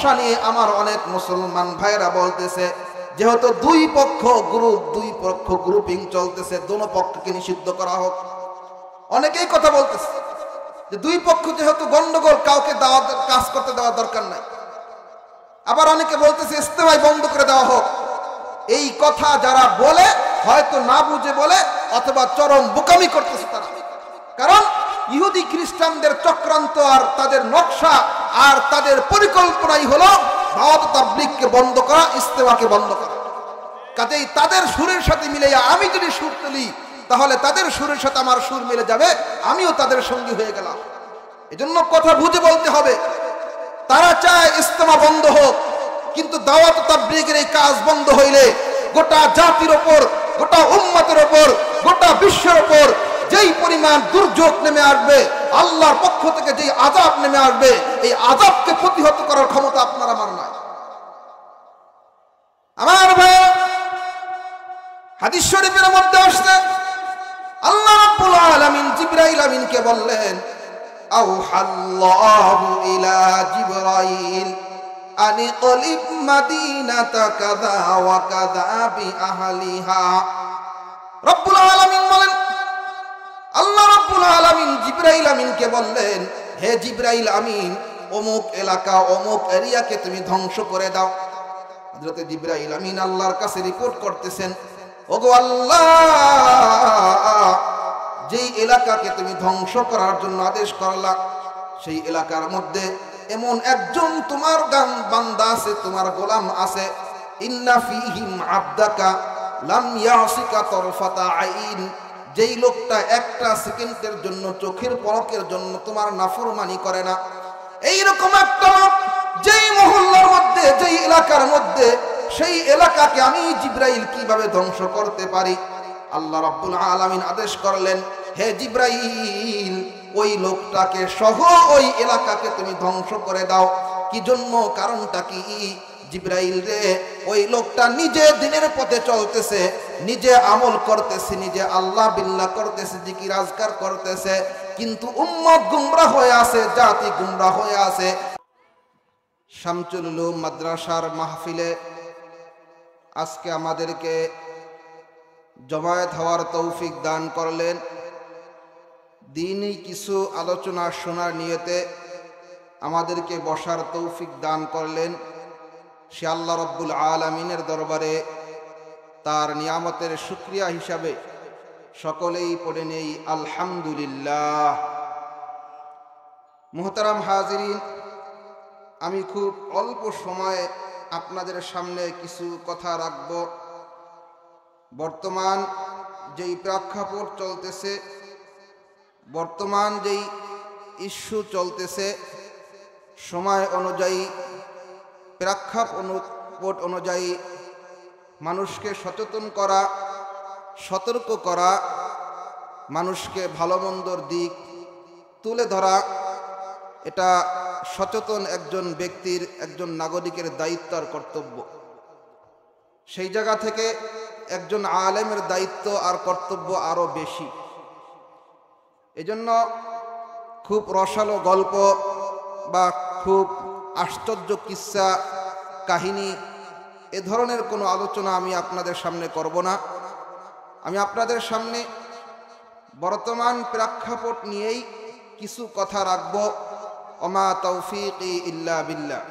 সমস্যা নিয়ে আমার অনেক মুসলমান ভাইরা বলতেছে যেহেতু দুই পক্ষ গ্রুপিং চলতেছে, দোনো পক্ষকে নিষিদ্ধ করা হোক। অনেকেই কথা বলতেছে যে দুই পক্ষ যেহেতু গন্ডগোল, কাউকে কাজ করতে দেওয়া দরকার নাই। আবার অনেকে বলতেছে ইস্তেমাই বন্ধ করে দেওয়া হোক। এই কথা যারা বলে হয়তো না বুঝে বলে, অথবা চরম বোকামি করতেছে তারা। কারণ ইহুদি খ্রিস্টানদের চক্রান্ত আর তাদের নকশা আর তাদের পরিকল্পনাই হলো দাওয়াত তাবলীগকে বন্ধ করা, ইস্তেমাকে বন্ধ করা। কাজেই তাদের সুরের সাথে মিলে আমি যদি সুর তুলি তাহলে তাদের সুরের সাথে আমার সুর মিলে যাবে, আমিও তাদের সঙ্গী হয়ে গেলাম। এজন্য কথা বুঝে বলতে হবে। তারা চায় ইস্তেমা বন্ধ হোক, কিন্তু দাওয়াত তাবলীগের এই কাজ বন্ধ হইলে গোটা জাতির ওপর, গোটা উম্মতের ওপর, গোটা বিশ্বের ওপর যেই পরিমাণ দুর্যোগ নেমে আসবে, আল্লাহর পক্ষ থেকে যেই আযাব নেমে আসবে, এই আযাবকে প্রতিহত করার ক্ষমতা আপনার আমার নাই। আমার ভাই, হাদিস শরীফের মধ্যে আসছে আল্লাহ রাব্বুল আলামিন জিবরাইল আমিনকে বললেন, আওহাল্লাহু ইলা জিবরাইল আনি কলিব মাদিনাতা কাযা ওয়া কাযা বিআহলিহা। রব্বুল আলামিন বলেন, আল্লাহ রাব্বুল আলামিন জিবরাইল আমিনকে বললেন, হে জিবরাইল আমিন, অমুক এলাকা অমুক এরিয়াকে তুমি ধ্বংস করে দাও। হযরত জিবরাইল আমিন আল্লাহর কাছে রিপোর্ট করতেছেন, ওগো আল্লাহ, যেই এলাকাকে তুমি ধ্বংস করার জন্য আদেশ করলা, সেই এলাকার মধ্যে এমন একজন তোমার বান্দা আছে, তোমার গোলাম আছে, ইন্না ফীহিম আবদাকা লাম ইয়াসিকা তরফাতা আইন, যেই লোকটা একটা সেকেন্ডের জন্য, চোখের পলকের জন্য তোমার নাফরমানি করে না। এইরকম একটা লোক যেই মহল্লার মধ্যে, যেই এলাকার মধ্যে, সেই এলাকাকে আমি জিবরাইল কিভাবে ধ্বংস করতে পারি? আল্লাহ রাব্বুল আলামিন আদেশ করলেন, হে জিবরাইল, ওই লোকটাকে সহ ওই এলাকাকে তুমি ধ্বংস করে দাও। কি জন্য? কারণটা কি? জিবরাইল রে, ওই লোকটা নিজে দিনের পথে চলতেছে, নিজে আমল করতেছে, নিজে আল্লাহ বিল্লাহ করতেছে, জিকির আজকার করতেছে, কিন্তু উম্মত গুমরাহ হয়ে আছে, জাতি গুমরাহ হয়ে আছে। শামসুল উলুম মাদ্রাসার মাহফিলে আজকে আমাদেরকে জমায়েত হওয়ার তৌফিক দান করলেন। দিনই কিছু আলোচনা শোনার নিয়তে আমাদেরকে বসার তৌফিক দান করলেন। সে আল্লাহ রাব্বুল আলামিনের দরবারে তার নিয়ামতের শুকরিয়া হিসাবে সকলেই পড়ে নেই আলহামদুলিল্লাহ। মুহতারাম হাজিরিন, আমি খুব অল্প সময়ে আপনাদের সামনে কিছু কথা রাখব। বর্তমান যেই প্রেক্ষাপট চলতেছে, বর্তমান যেই ইস্যু চলতেছে, সময় অনুযায়ী, প্রেক্ষাপট অনুযায়ী মানুষকে সচেতন করা, সতর্ক করা, মানুষকে ভালো মন্দর দিক তুলে ধরা, এটা সচেতন একজন ব্যক্তির, একজন নাগরিকের দায়িত্ব আর কর্তব্য। সেই জায়গা থেকে একজন আলেমের দায়িত্ব আর কর্তব্য আরো বেশি। এজন্য খুব রসালো গল্প বা খুব আশ্চর্য কিস্সা কাহিনী, এ ধরনের কোনো আলোচনা আমি আপনাদের সামনে করব না। আমি আপনাদের সামনে বর্তমান প্রেক্ষাপট নিয়েই কিছু কথা রাখব। ওমা তৌফিকি ইল্লা বিল্লাহ।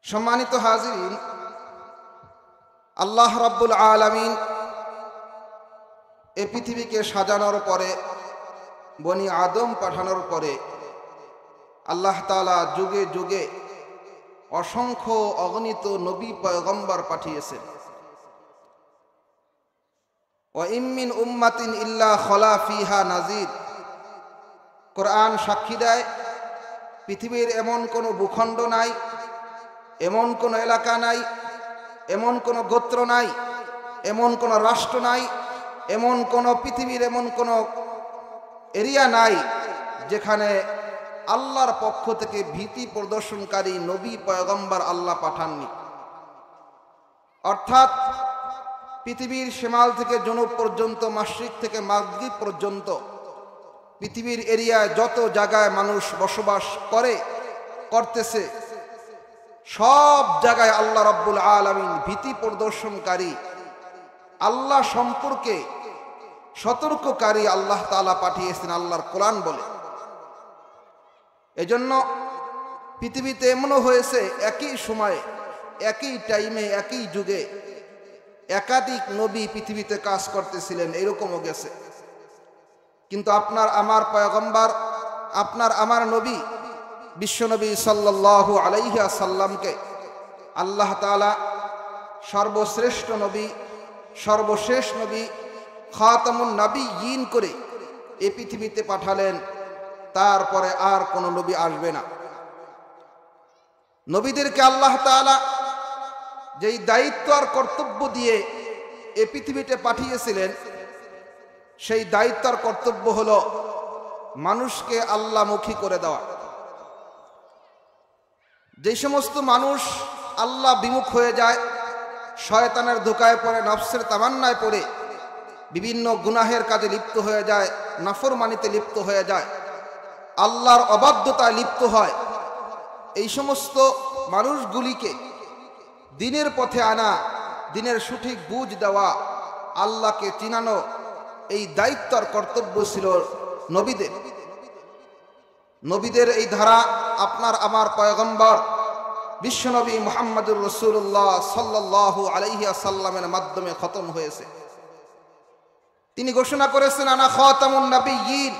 সম্মানিত হাজিরিন, আল্লাহ রাব্বুল আলামিন এই পৃথিবীকে সাজানোর পরে, বনি আদম পাঠানোর পরে আল্লাহ তাআলা যুগে যুগে অসংখ্য অগণিত নবী পয়গম্বর পাঠিয়েছেন। ওয়া ইম মিন উম্মাতিন ইল্লা খলা ফিহা নাযীর। কোরআন সাক্ষী দেয়, পৃথিবীর এমন কোনো ভূখণ্ড নাই, এমন কোনো এলাকা নাই, এমন কোনো গোত্র নাই, এমন কোনো রাষ্ট্র নাই, এমন কোনো পৃথিবীর এমন কোনো এরিয়া নাই যেখানে আল্লাহর পক্ষ থেকে ভীতি প্রদর্শনকারী নবী পয়গম্বর আল্লাহ পাঠাননি। অর্থাৎ পৃথিবীর শিমাল থেকে জনুব পর্যন্ত, মাশরিক থেকে মাগরিব পর্যন্ত পৃথিবীর এরিয়ায় যত জায়গায় মানুষ বসবাস করতেছে সব জায়গায় আল্লাহ রাব্বুল আলামিন ভীতি প্রদর্শনকারী, আল্লাহ সম্পর্কে সতর্ককারী আল্লাহ তাআলা পাঠিয়েছেন আল্লাহর কোরআন বলে। এজন্য পৃথিবীতে এমনও হয়েছে একই সময়ে, একই টাইমে, একই যুগে একাধিক নবী পৃথিবীতে কাজ করতেছিলেন, এরকমও গেছে। কিন্তু আপনার আমার পয়গম্বর, আপনার আমার নবী বিশ্বনবী সাল্লাল্লাহু আলাইহি ওয়াসাল্লামকে আল্লাহ তাআলা সর্বশ্রেষ্ঠ নবী, সর্বশেষ নবী, খাতামুন নবিয়্যিন করে এই পৃথিবীতে পাঠালেন। তারপরে আর কোনো নবী আসবে না। নবীদেরকে আল্লাহ তাআলা যেই দায়িত্ব আর কর্তব্য দিয়ে এই পৃথিবীতে পাঠিয়েছিলেন, সেই দায়িত্ব আর কর্তব্য হলো মানুষকে আল্লাহমুখী করে দেওয়া। যে সমস্ত মানুষ আল্লাহ বিমুখ হয়ে যায়, শয়তানের ধোঁকায় পড়ে, নফসের তামান্নায় পড়ে বিভিন্ন গুনাহের কাজে লিপ্ত হয়ে যায়, নাফরমানিতে লিপ্ত হয়ে যায়, আল্লাহর অবাধ্যতায় লিপ্ত হয়, এই সমস্ত মানুষগুলিকে দিনের পথে আনা, দিনের সঠিক বুঝ দেওয়া, আল্লাহকে চিনানো, এই দায়িত্ব আর কর্তব্য ছিল নবীদের। নবীদের এই ধারা আপনার আমার পয়গম্বর বিশ্বনবী মুহাম্মদুর রাসূলুল্লাহ সাল্লাল্লাহু আলাইহি ওয়াসাল্লামের মাধ্যমে খতম হয়েছে। তিনি ঘোষণা করেছেন, আনা খাতামুন নবিয়্যিন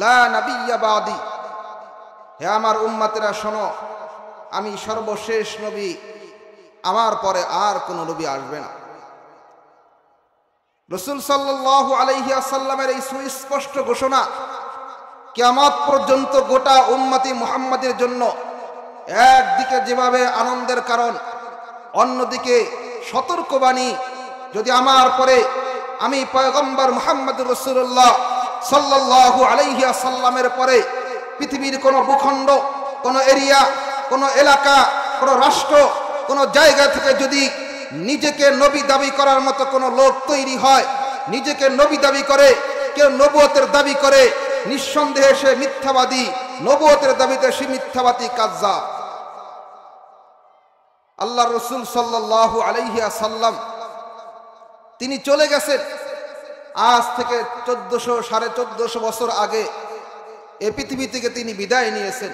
লা নাবিয়্যা বাদি। হে আমার উম্মতেরা শোনো, আমি সর্বশেষ নবী, আমার পরে আর কোনো নবী আসবে না। রাসূল সাল্লাল্লাহু আলাইহি ওয়াসাল্লামের এই সুস্পষ্ট ঘোষণা কিয়ামত পর্যন্ত গোটা উম্মতি মুহাম্মাদের জন্য একদিকে যেভাবে আনন্দের কারণ, অন্যদিকে সতর্কবাণী। যদি আমার পরে আমি পয়গম্বর মুহাম্মদুর রাসূলুল্লাহ সাল্লাল্লাহু আলাইহি ওয়াসাল্লামের পরে পৃথিবীর কোনো ভূখণ্ড, কোনো এরিয়া, কোনো এলাকা, কোনো রাষ্ট্র, কোনো জায়গা থেকে যদি নিজেকে নবী দাবি করার মতো কোনো লোক তৈরি হয়, নিজেকে নবী দাবি করে, কেউ নবুয়তের দাবি করে, নিঃসন্দেহে সে মিথ্যাবাদী, নবুয়তের দাবিতে সে মিথ্যাবাদী কাজ্জাব। আল্লাহ রাসূল সাল্লাল্লাহু আলাইহি ওয়াসাল্লাম তিনি চলে গেছেন আজ থেকে 1400-1450 বছর আগে এই পৃথিবী থেকে তিনি বিদায় নিয়েছেন।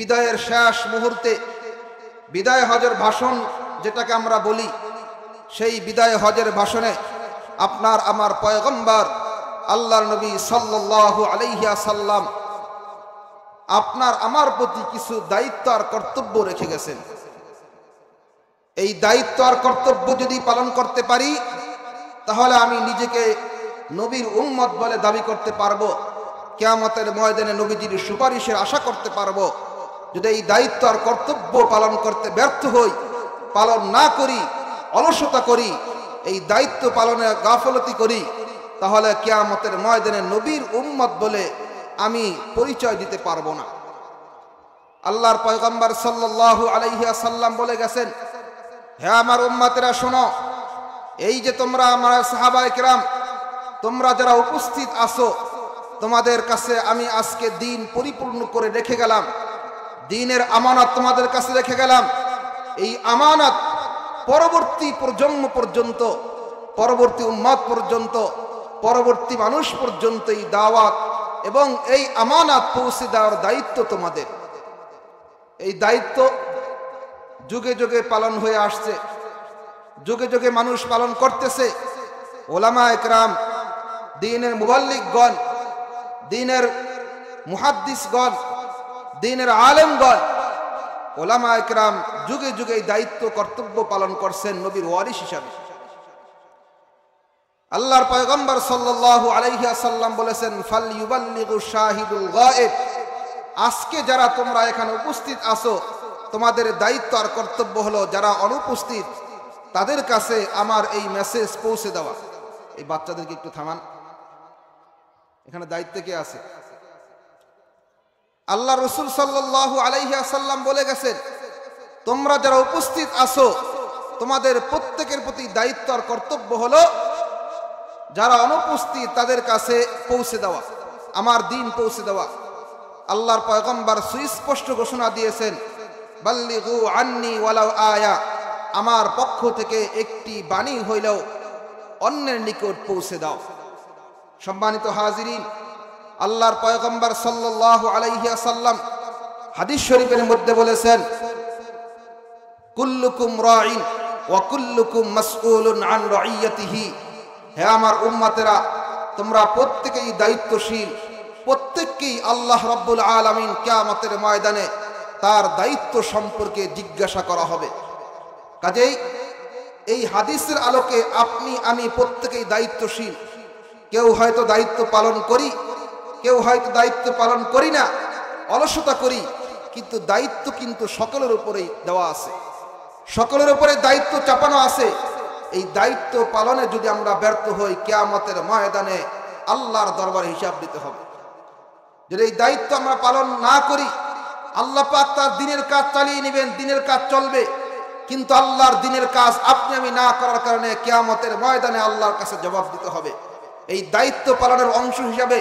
বিদায়ের শেষ মুহূর্তে বিদায় হজের ভাষণ যেটাকে আমরা বলি, সেই বিদায় হজের ভাষণে আপনার আমার পয়গম্বর আল্লাহর নবী সাল্লাল্লাহু আলাইহি ওয়াসাল্লাম আপনার আমার প্রতি কিছু দায়িত্ব আর কর্তব্য রেখে গেছেন। এই দায়িত্ব আর কর্তব্য যদি পালন করতে পারি, তাহলে আমি নিজেকে নবীর উম্মত বলে দাবি করতে পারবো, কিয়ামতের ময়দানে নবীজির সুপারিশের আশা করতে পারবো। যদি এই দায়িত্ব আর কর্তব্য পালন করতে ব্যর্থ হই, পালন না করি, অলসতা করি, এই দায়িত্ব পালনে গাফলতি করি, তাহলে কিয়ামতের ময়দানে নবীর উম্মত বলে আমি পরিচয় দিতে পারবো না। আল্লাহর পয়গম্বর সাল্লাল্লাহু আলাইহি ওয়াসাল্লাম বলে গেছেন, হে আমার উম্মতেরা শোনো, এই যে তোমরা আমার সাহাবায়ে কেরাম, তোমরা যারা উপস্থিত আছো, তোমাদের কাছে আমি আজকে দিন পরিপূর্ণ করে রেখে গেলাম, দিনের আমানত তোমাদের কাছে রেখে গেলাম। এই আমানত পরবর্তী প্রজন্ম পর্যন্ত, পরবর্তী উম্মত পর্যন্ত, পরবর্তী মানুষ পর্যন্ত এই দাওয়াত এবং এই আমানত পৌঁছে দেওয়ার দায়িত্ব তোমাদের। এই দায়িত্ব যুগে যুগে পালন হয়ে আসছে, যুগে যুগে মানুষ পালন করতেছে। ওলামায়ে কেরাম, দ্বীনের মুবাল্লিগগণ, দ্বীনের মুহাদ্দিসগণ, দ্বীনের আলেমগণ, ওলামায়ে কেরাম যুগে যুগে এই দায়িত্ব কর্তব্য পালন করছেন নবীর ওয়ারিস হিসাবে। আল্লাহর পয়গম্বর সাল্লাল্লাহু আলাইহি ওয়াসাল্লাম বলেছেন, ফাল ইউবাল্লিগু শাহিদুল গায়েব। আজকে যারা তোমরা এখানে উপস্থিত আছো, তোমাদের দায়িত্ব আর কর্তব্য হলো যারা অনুপস্থিত তাদের কাছে আমার এই মেসেজ পৌঁছে দেওয়া। এই বাচ্চাদেরকে একটু থামান, এখানে দায়িত্ব কে আছে? আল্লাহ রাসূল সাল্লাল্লাহু আলাইহি ওয়াসাল্লাম বলে গেছেন, তোমরা যারা উপস্থিত আছো তোমাদের প্রত্যেকের প্রতি দায়িত্ব আর কর্তব্য হলো যারা অনুপস্থিত তাদের কাছে পৌঁছে দেওয়া। আমার দিন পৌঁছে দেওয়া। আল্লাহর পয়গম্বর সুস্পষ্ট ঘোষণা দিয়েছেন, বাল্লিগু আন্নি ওয়ালাউ আয়া, আমার পক্ষ থেকে একটি বাণী হইলেও অন্যের নিকট পৌঁছে দাও। সম্মানিত হাজিরিন, আল্লাহর পয়গম্বর সাল্লাল্লাহু আলাইহি ওয়াসাল্লাম হাদিস শরীফের মধ্যে বলেছেন, কুল্লুকুম রাঈন ওয়া কুল্লুকুম মাসউলুন আন রাইয়াতিহি। হে আমার উম্মতেরা, তোমরা প্রত্যেকেই দায়িত্বশীল, প্রত্যেককেই আল্লাহ রাব্বুল আলামিন কিয়ামতের ময়দানে তার দায়িত্ব সম্পর্কে জিজ্ঞাসা করা হবে। কাজেই এই হাদিসের আলোকে আপনি আমি প্রত্যেকেই দায়িত্বশীল। কেউ হয়তো দায়িত্ব পালন করি, কেউ হয়তো দায়িত্ব পালন করি না, অলসতা করি, কিন্তু দায়িত্ব কিন্তু সকলের উপরেই দেওয়া আছে, সকলের উপরে দায়িত্ব চাপানো আছে। এই দায়িত্ব পালনে যদি আমরা ব্যর্থ হই, কিয়ামতের ময়দানে আল্লাহর দরবারে হিসাব দিতে হবে। যদি এই দায়িত্ব আমরা পালন না করি, আল্লাহ পাক তার দিনের কাজ চালিয়ে নেবেন, দিনের কাজ চলবে, কিন্তু আল্লাহর দিনের কাজ আপনি আমি না করার কারণে কিয়ামতের ময়দানে আল্লাহর কাছে জবাব দিতে হবে। এই দায়িত্ব পালনের অংশ হিসাবে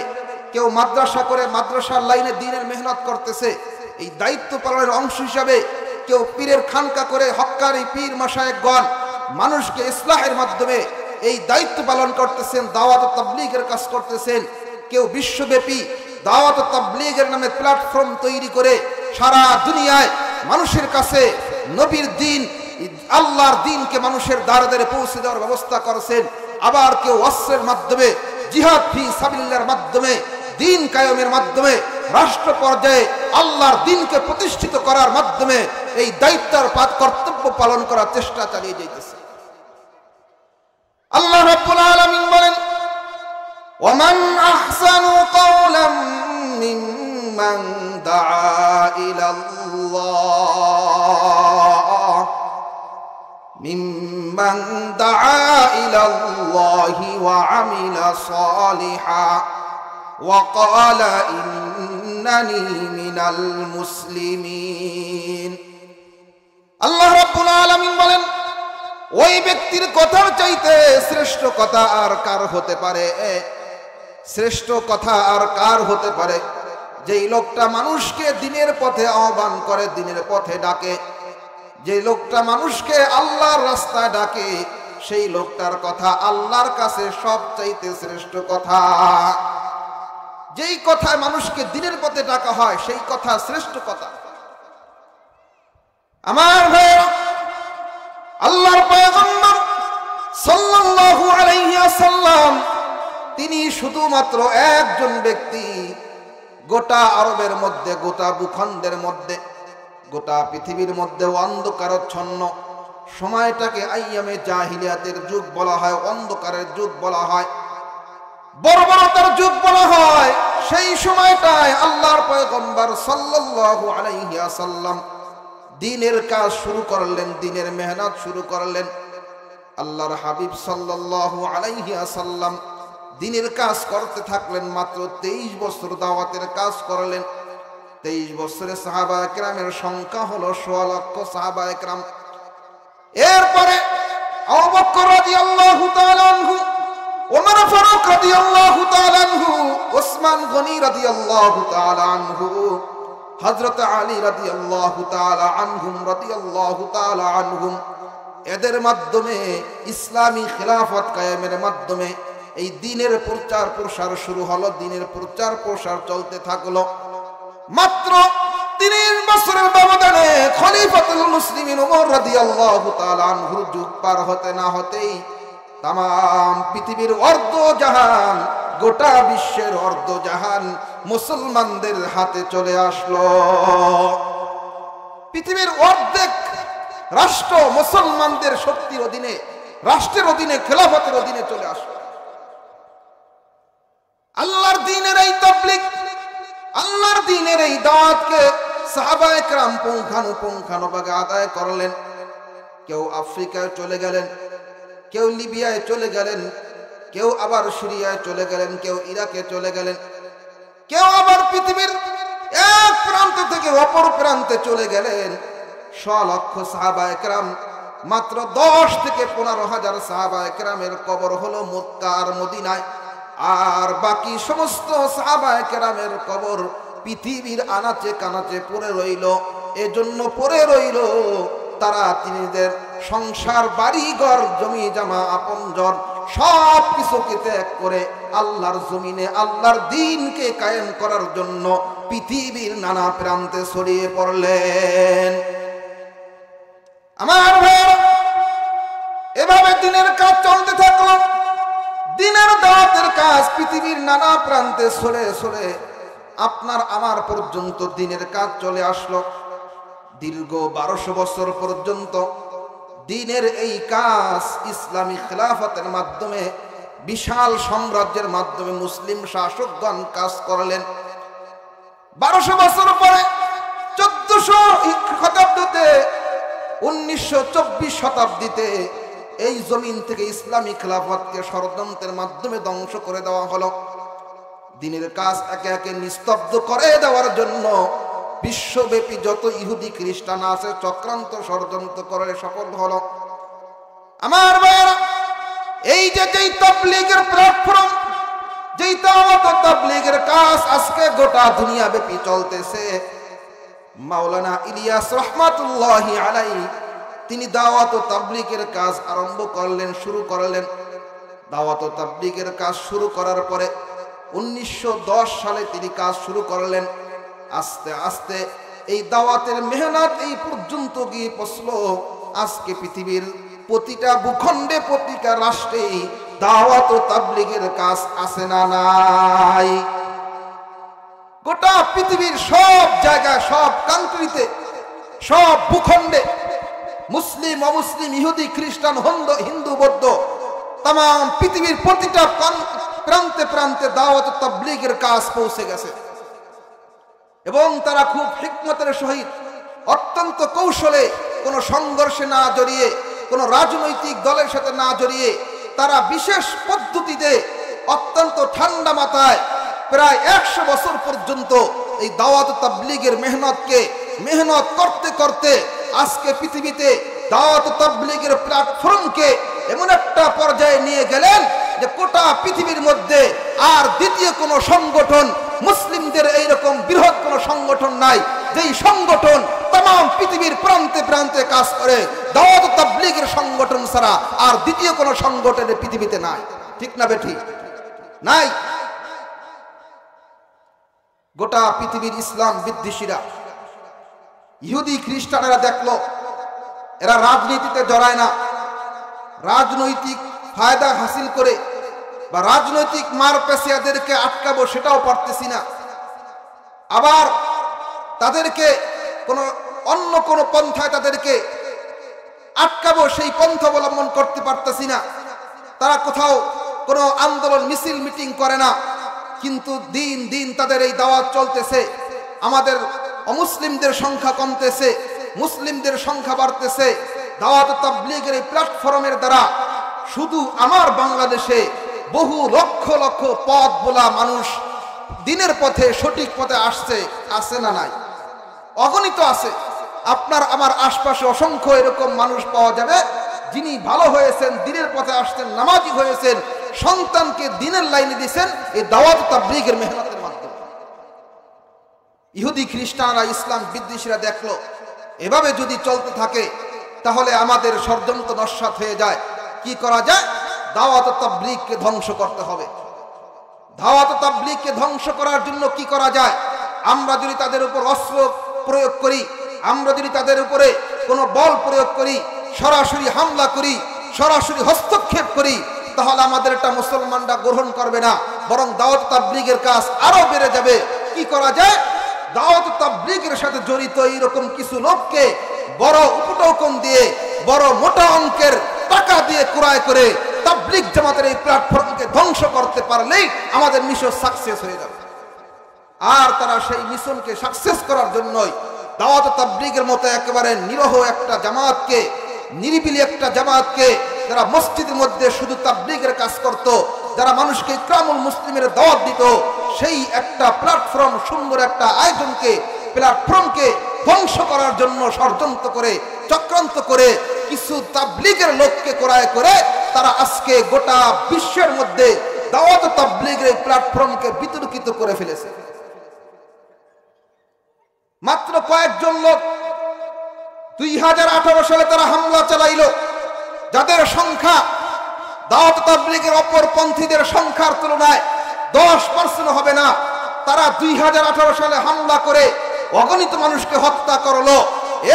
কেউ মাদ্রাসা করে মাদ্রাসার লাইনে দিনের মেহনত করতেছে, এই দায়িত্ব পালনের অংশ হিসাবে কেউ পীরের খানকা করে হক্কারি পীর মাশায়েখগণ মানুষকে ইসলাহের মাধ্যমে এই দায়িত্ব পালন করতেছেন, দাওয়াত ও তাবলীগের কাজ করতেছেন। কেউ বিশ্বব্যাপী দাওয়াত ও তাবলীগের নামে প্ল্যাটফর্ম তৈরি করে সারা দুনিয়ায় মানুষের কাছে নবীর দিন, আল্লাহর দিনকে মানুষের দ্বারে দ্বারে পৌঁছে দেওয়ার ব্যবস্থা করেছেন। আবার কেউ অস্ত্রের মাধ্যমে, জিহাদ ফি সাবিলিল্লাহর মাধ্যমে, দিন কায়েমের মাধ্যমে, রাষ্ট্র পর্যায়ে আল্লাহর দিনকে প্রতিষ্ঠিত করার মাধ্যমে এই দায়িত্বের কর্তব্য পালন করার চেষ্টা চালিয়ে যাইতেছে। আল্লাহ রাব্বুল আলামিন বলেন, ওয়ামান আহসানু কাওলাম মিম্মান দাআ ইলাল্লাহ মিম্মান দাআ ইলাল্লাহি ওয়া আমিলা সালিহা ওয়া ক্বালা ইন্নানি মিনাল মুসলিমিন। আল্লাহ রাব্বুল আলামিন বলেন, ওই ব্যক্তির কথার চাইতে শ্রেষ্ঠ কথা আর কার হতে পারে? শ্রেষ্ঠ কথা আর কার হতে পারে? যেই লোকটা মানুষকে দিনের পথে আহ্বান করে, দিনের পথে ডাকে, যে লোকটা মানুষকে আল্লাহর রাস্তায় ডাকে, সেই লোকটার কথা আল্লাহর কাছে সবচাইতে শ্রেষ্ঠ কথা। যেই কথায় মানুষকে দিনের পথে ডাকা হয়, সেই কথা শ্রেষ্ঠ কথা। আমার ভাইরা, আল্লাহর পয়গম্বর সাল্লাল্লাহু আলাইহি ওয়াসাল্লাম তিনি শুধুমাত্র একজন ব্যক্তি। গোটা আরবের মধ্যে, গোটা ভূখণ্ডের মধ্যে, গোটা পৃথিবীর মধ্যে অন্ধকারাচ্ছন্ন সময়টাকে আইয়ামে জাহিলিয়াতের যুগ বলা হয়, অন্ধকারের যুগ বলা হয়, বর্বরতার যুগ বলা হয়। সেই সময়টায় আল্লাহর পয়গম্বর সাল্লাল্লাহু আলাইহি ওয়াসাল্লাম দিনের কাজ শুরু করলেন, দিনের মেহনত শুরু করলেন। আল্লাহর হাবিব সাল্লাল্লাহু আলাইহি ওয়াসাল্লাম দিনের কাজ করতে থাকলেন। মাত্র 23 বছর দাওয়াতের কাজ করলেন। 23 বছরে সাহাবায়ে কেরামের সংখ্যা হলো 1.5 লক্ষ সাহাবায়ে কেরাম। এরপরে আবু বকর রাদিয়াল্লাহু তাআলা আনহু, ওমর ফারুক রাদিয়াল্লাহু তাআলা আনহু, ওসমান গনি রাদিয়াল্লাহু তাআলা আনহু, হযরত আলী রাদিয়াল্লাহু তাআলা আনহুম, এদের মাধ্যমে ইসলামী খিলাফত কায়েমের মাধ্যমে এই দ্বীনের প্রচার প্রসার শুরু হলো। দ্বীনের প্রচার প্রসার চলতে থাকলো। মাত্র 30 বছরের ব্যবধানে খলিফাতুল মুসলিমিন ওমর রাদিয়াল্লাহু তাআলা আনহুর যুগ পার হতে না হতেই তাম পৃথিবীর অর্ধজাহান, গোটা বিশ্বের অর্ধজাহান মুসলমানদের হাতে চলে আসলো। পৃথিবীর অর্ধেক রাষ্ট্র মুসলমানদের শক্তির অধীনে, রাষ্ট্রের অধীনে, খেলাফতের অধীনে চলে আসলো। আল্লাহর দ্বীনের এই তাবলীগ, আল্লাহর দ্বীনের এই দাওয়াতকে সাহাবায়ে কেরাম পুঙ্খানুপুঙ্খানুভাবে আদায় করলেন। কেউ আফ্রিকায় চলে গেলেন, কেউ লিবিয়ায় চলে গেলেন, কেউ আবার সিরিয়ায় চলে গেলেন, কেউ ইরাকে চলে গেলেন, কেউ আবার পৃথিবীর এক প্রান্ত থেকে অপর প্রান্তে চলে গেলেন। 100 লক্ষ সাহাবায়ে কেরাম, মাত্র 10 থেকে 15 হাজার সাহাবায়ে কেরামের কবর হলো মক্কা আর মদিনায়। আর বাকি সমস্ত সাহাবায়ে কেরামের কবর পৃথিবীর আনাচে কানাচে পড়ে রইল। এজন্য পড়ে রইল তারা তিনিদের সংসার, বাড়িঘর, জমি জামা, আপনজন সব কিছুকে ত্যাগ করে আল্লাহর জমিনে আল্লাহর দ্বীনকে কায়েম করার জন্য পৃথিবীর নানা প্রান্তে ছড়িয়ে পড়লেন। আমার ভাইরা, এভাবে দিনের কাজ চলতে থাকলো। দিনের দাওয়াতের কাজ পৃথিবীর নানা প্রান্তে ছড়ে ছড়ে আপনার আমার পর্যন্ত দিনের কাজ চলে আসলো। দীর্ঘ 1200 বছর পর্যন্ত দিনের এই কাজ ইসলামী খেলাফতের মাধ্যমে, বিশাল সাম্রাজ্যের মাধ্যমে মুসলিম শাসকগণ কাজ করলেন। 1200 বছর পরে 1400 শতাব্দীতে, 1924 শতাব্দীতে এই জমিন থেকে ইসলামী খেলাফতকে ষড়যন্ত্রের মাধ্যমে ধ্বংস করে দেওয়া হলো। দিনের কাজ একে একে নিস্তব্ধ করে দেওয়ার জন্য বিশ্বব্যাপী যত ইহুদি খ্রিস্টান আছে চক্রান্ত ষড়যন্ত্র করে সফল হলো। আমার ভাইয়েরা, এই যে যেই তাবলীগের প্ল্যাটফর্ম, যেই দাওয়াত ও তাবলীগের কাজ আজকে গোটা দুনিয়া ব্যাপী চলতেছে, মাওলানা ইলিয়াস রহমাতুল্লাহি আলাইহি তিনি দাওয়াত ও তাবলীগের কাজ আরম্ভ করলেন, শুরু করলেন। দাওয়াত ও তাবলীগের কাজ শুরু করার পরে 1910 সালে তিনি কাজ শুরু করলেন। আস্তে আস্তে এই দাওয়াতের মেহনত এই পর্যন্ত গিয়ে পৌঁছলো। আজকে পৃথিবীর প্রতিটা ভূখণ্ডে, প্রতিটা রাষ্ট্রে দাওয়াত ও তাবলীগের কাজ আছে না নাই? গোটা পৃথিবীর সব জায়গায়, সব কান্ট্রিতে, সব ভূখণ্ডে মুসলিম, অমুসলিম, ইহুদি, খ্রিস্টান, হিন্দু, বৌদ্ধ, তাম পৃথিবীর প্রতিটা প্রান্তে প্রান্তে দাওয়াত ও তাবলীগের কাজ পৌঁছে গেছে। এবং তারা খুব হিকমতের সহিত, অত্যন্ত কৌশলে, কোনো সংঘর্ষে না জড়িয়ে, কোনো রাজনৈতিক দলের সাথে না জড়িয়ে, তারা বিশেষ পদ্ধতিতে অত্যন্ত ঠান্ডা মাথায় প্রায় 100 বছর পর্যন্ত এই দাওয়াত ও তাবলীগের মেহনত করতে করতে আজকে পৃথিবীতে দাওয়াত ও তাবলীগের প্ল্যাটফর্মকে এমন একটা পর্যায়ে নিয়ে গেলেন যে গোটা পৃথিবীর মধ্যে আর দ্বিতীয় কোনো সংগঠন, মুসলিমদের এইরকম বৃহৎ কোনো সংগঠন নাই যেই সংগঠন तमाम পৃথিবীর প্রান্তে প্রান্তে কাজ করে। দাওয়াত ও তাবলীগের সংগঠন ছাড়া আর দ্বিতীয় কোনো সংগঠনের পৃথিবীতে নাই। ঠিক না বেঠিক? নাই। গোটা পৃথিবীর ইসলাম বিদ্বেষীরা, ইহুদি খ্রিস্টানেরা দেখলো এরা রাজনীতিতে জড়ায় না, রাজনৈতিক ফায়দা হাসিল করে বা রাজনৈতিক মার পেশিয়াদেরকে আটকাবো সেটাও পারতেছি না, আবার তাদেরকে অন্য কোনো পন্থায় তাদেরকে আটকাবো সেই পন্থা অবলম্বন করতে পারতেছি না। তারা কোথাও কোনো আন্দোলন, মিছিল, মিটিং করে না, কিন্তু দিন দিন তাদের এই দাওয়াত চলতেছে। আমাদের অমুসলিমদের সংখ্যা কমতেছে, মুসলিমদের সংখ্যা বাড়তেছে। দাওয়াত ও তাবলীগের এই প্ল্যাটফর্মের দ্বারা শুধু আমার বাংলাদেশে বহু লক্ষ লক্ষ পথ বোলা মানুষ দিনের পথে, সঠিক পথে আসছে না নাই? অগণিত আছে। আপনার আমার আশপাশে অসংখ্য এরকম মানুষ পাওয়া যাবে যিনি ভালো হয়েছেন, দিনের পথে আসছেন, নামাজি হয়েছেন, সন্তানকে দিনের লাইনে দিয়েছেন এই দাওয়াত ও তাবলীগের মেহনতের মাধ্যমে। ইহুদি খ্রিস্টানরা, ইসলাম বিদ্বেষীরা দেখলো এভাবে যদি চলতে থাকে তাহলে আমাদের ষড়যন্ত্র নস্যাৎ হয়ে যায়। কি করা যায়? দাওয়াত ও তাবলীগকে ধ্বংস করতে হবে। দাওয়াত ও তাবলীগকে ধ্বংস করার জন্য কি করা যায়? আমরা যদি তাদের উপর অস্ত্র প্রয়োগ করি, আমরা যদি তাদের উপরে কোনো বল প্রয়োগ করি, সরাসরি হামলা করি, সরাসরি হস্তক্ষেপ করি, তাহলে আমাদের এটা মুসলমানরা গ্রহণ করবে না, বরং দাওয়াত তাবলীগের কাজ আরো বেড়ে যাবে। কি করা যায়? দাওয়াত তাবলীগের সাথে জড়িত এইরকম কিছু লোককে বড় উপটোকন দিয়ে, বড় মোটা অঙ্কের টাকা দিয়ে ক্রয় করে তাবলীগ জামাতের এই প্ল্যাটফর্মকে ধ্বংস করতে পারলেই আমাদের মিশন সাকসেস হয়ে যাবে। আর তারা সেই মিশনকে সাকসেস করার জন্যই দাওয়াত তাবলীগের মতো একেবারে নিরহ একটা জামাতকে, নিরিবিলি একটা জামাতকে, যারা মসজিদের মধ্যে শুধু তাবলীগের কাজ করত, যারা মানুষকে ইকরামুল মুসলিমের দাওয়াত দিত, সেই একটা প্ল্যাটফর্ম, সুন্দর একটা আয়োজনকে, প্ল্যাটফর্মকে ধ্বংস করার জন্য ষড়যন্ত্র করে, চক্রান্ত করে কিছু তাবলীগের লোককে ক্রয় করে তারা আজকে গোটা বিশ্বের মধ্যে দাওয়াত তাবলীগের এই প্ল্যাটফর্মকে বিতর্কিত করে ফেলেছে। মাত্র কয়েকজন লোক 2018 সালে তারা হামলা চালাইল, যাদের সংখ্যা দাওয়াত তাবলীগের অপরপন্থীদের সংখ্যার তুলনায় 10% হবে না। তারা 2018 সালে হামলা করে অগণিত মানুষকে হত্যা করলো।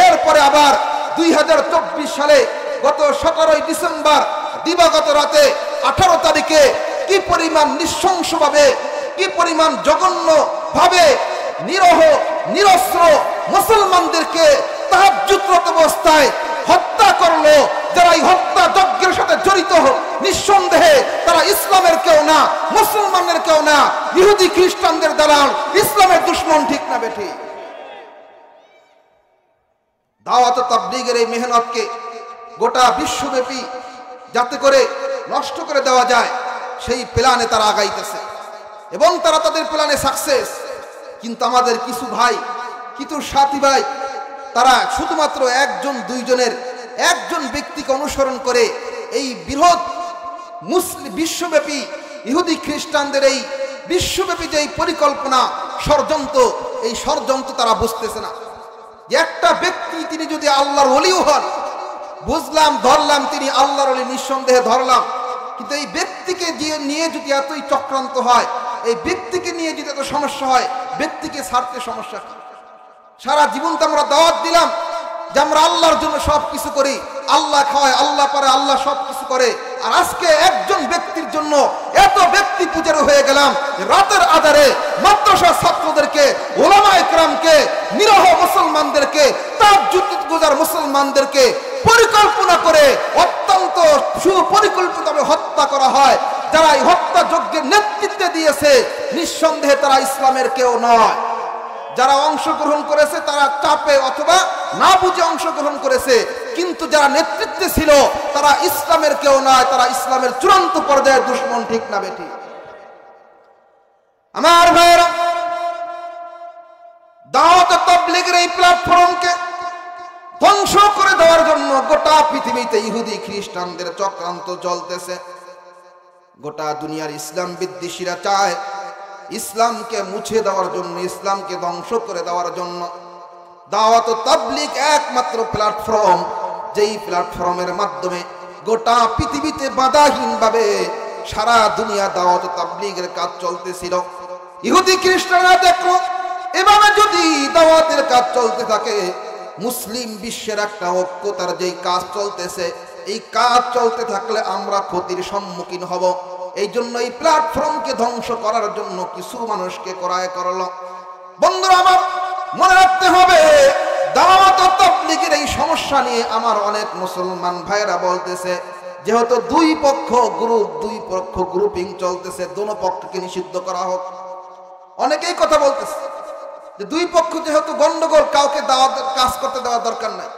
এরপরে আবার 2024 সালে গত 17 ডিসেম্বর দিবাগত রাতে 18 তারিখে কি পরিমাণ নৃশংসভাবে, কি পরিমাণ জঘন্য ভাবে নিরহ নিরস্ত্র মুসলমানদেরকে তাহাজ্জুদরত অবস্থায় হত্যা করলো। যারা এই হত্যা যজ্ঞের সাথে জড়িত, নিঃসন্দেহে তারা ইসলামের কেউ না, মুসলমানের কেউ না, ইহুদি খ্রিস্টানদের দালাল, ইসলামের দুশমন। ঠিক না বেঠি? দাওয়াত তাবলীগের এই মেহনতকে গোটা বিশ্বব্যাপী যাতে করে নষ্ট করে দেওয়া যায় সেই প্ল্যানে তারা আগাইতেছে এবং তারা তাদের প্ল্যানে সাকসেস। কিন্তু আমাদের কিছু ভাই, কিছু সাথী ভাই, তারা শুধুমাত্র একজন দুইজনের একজন ব্যক্তিকে অনুসরণ করে এই বৃহৎ মুসলিম বিশ্বব্যাপী ইহুদি খ্রিস্টানদের এই বিশ্বব্যাপী যে পরিকল্পনা ষড়যন্ত্র, এই ষড়যন্ত্র তারা বুঝতেছে না যে একটা ব্যক্তি তিনি যদি আল্লাহর ওলিও হন, বুঝলাম ধরলাম তিনি আল্লাহর ওলি, নিঃসন্দেহে ধরলাম, কিন্তু এই ব্যক্তিকে নিয়ে যদি এতই চক্রান্ত হয়, এই ব্যক্তিকে নিয়ে যদি এত সমস্যা হয়, ব্যক্তিকে ছাড়তে সমস্যা কি? সারা জীবন তো আমরা দাওয়াত দিলাম যে আমরা আল্লাহর জন্য সব কিছু করি, আল্লাহ খাওয়ায়, আল্লাহ পারে, আল্লাহ সব কিছু করে। আর আজকে একজন ব্যক্তির জন্য এত ব্যক্তি পূজার হয়ে গেলাম, রাতের আধারে মাদ্রাসা ছাত্রদেরকে, ওলামায়ে কেরামকে, নিরহ মুসলমানদেরকে, তাহাজ্জুদ গুজার মুসলমানদেরকে পরিকল্পনা করে অত্যন্ত সুপরিকল্পিতভাবে হত্যা করা হয়। যারা এই হত্যা যজ্ঞের নেতৃত্ব দিয়েছে, নিঃসন্দেহে তারা ইসলামের কেউ নয়। যারা অংশগ্রহণ করেছে তারা চাপে অথবা না বুঝে অংশগ্রহণ করেছে, কিন্তু যারা নেতৃত্বে ছিল তারা ইসলামের কেউ নয়, তারা ইসলামের চূড়ান্ত পর্যায়ের দুশমন। ঠিক না বেঠি? আমার ভাইরা, দাওয়াত তাবলীগের এই প্ল্যাটফর্মকে ধ্বংস করে দেওয়ার জন্য গোটা পৃথিবীতে ইহুদি খ্রিস্টানদের চক্রান্ত চলতেছে। গোটা দুনিয়ার ইসলাম বিদ্বেষীরা চায় ইসলামকে মুছে দেওয়ার জন্য, ইসলামকে ধ্বংস করে দেওয়ার জন্য। দাওয়াত তাবলীগ একমাত্র প্ল্যাটফর্ম, যেই প্ল্যাটফর্মের মাধ্যমে গোটা পৃথিবীতে বাধাহীনভাবে সারা দুনিয়া দাওয়াত তাবলীগের কাজ চলতেছিল। ইহুদি খ্রিস্টানরা দেখো, এভাবে যদি দাওয়াতের কাজ চলতে থাকে, মুসলিম বিশ্বের একটা ঐক্যতার যেই কাজ চলতেছে, এই কাজ চলতে থাকলে আমরা ক্ষতির সম্মুখীন হব। এই জন্য এই প্ল্যাটফর্মকে ধ্বংস করার জন্য কিছু মানুষকে ক্রয় করলো। বন্ধুরা আমার, মনে রাখতে হবে, দাওয়াত তাবলীগের এই সমস্যা নিয়ে আমার অনেক মুসলমান ভাইরা বলতেছে যেহেতু দুই পক্ষ গ্রুপিং চলতেছে, দোনো পক্ষকে নিষিদ্ধ করা হোক। অনেকেই কথা বলতেছে যে দুই পক্ষ যেহেতু গন্ডগোল, কাউকে দাওয়াতের কাজ করতে দেওয়ার দরকার নাই।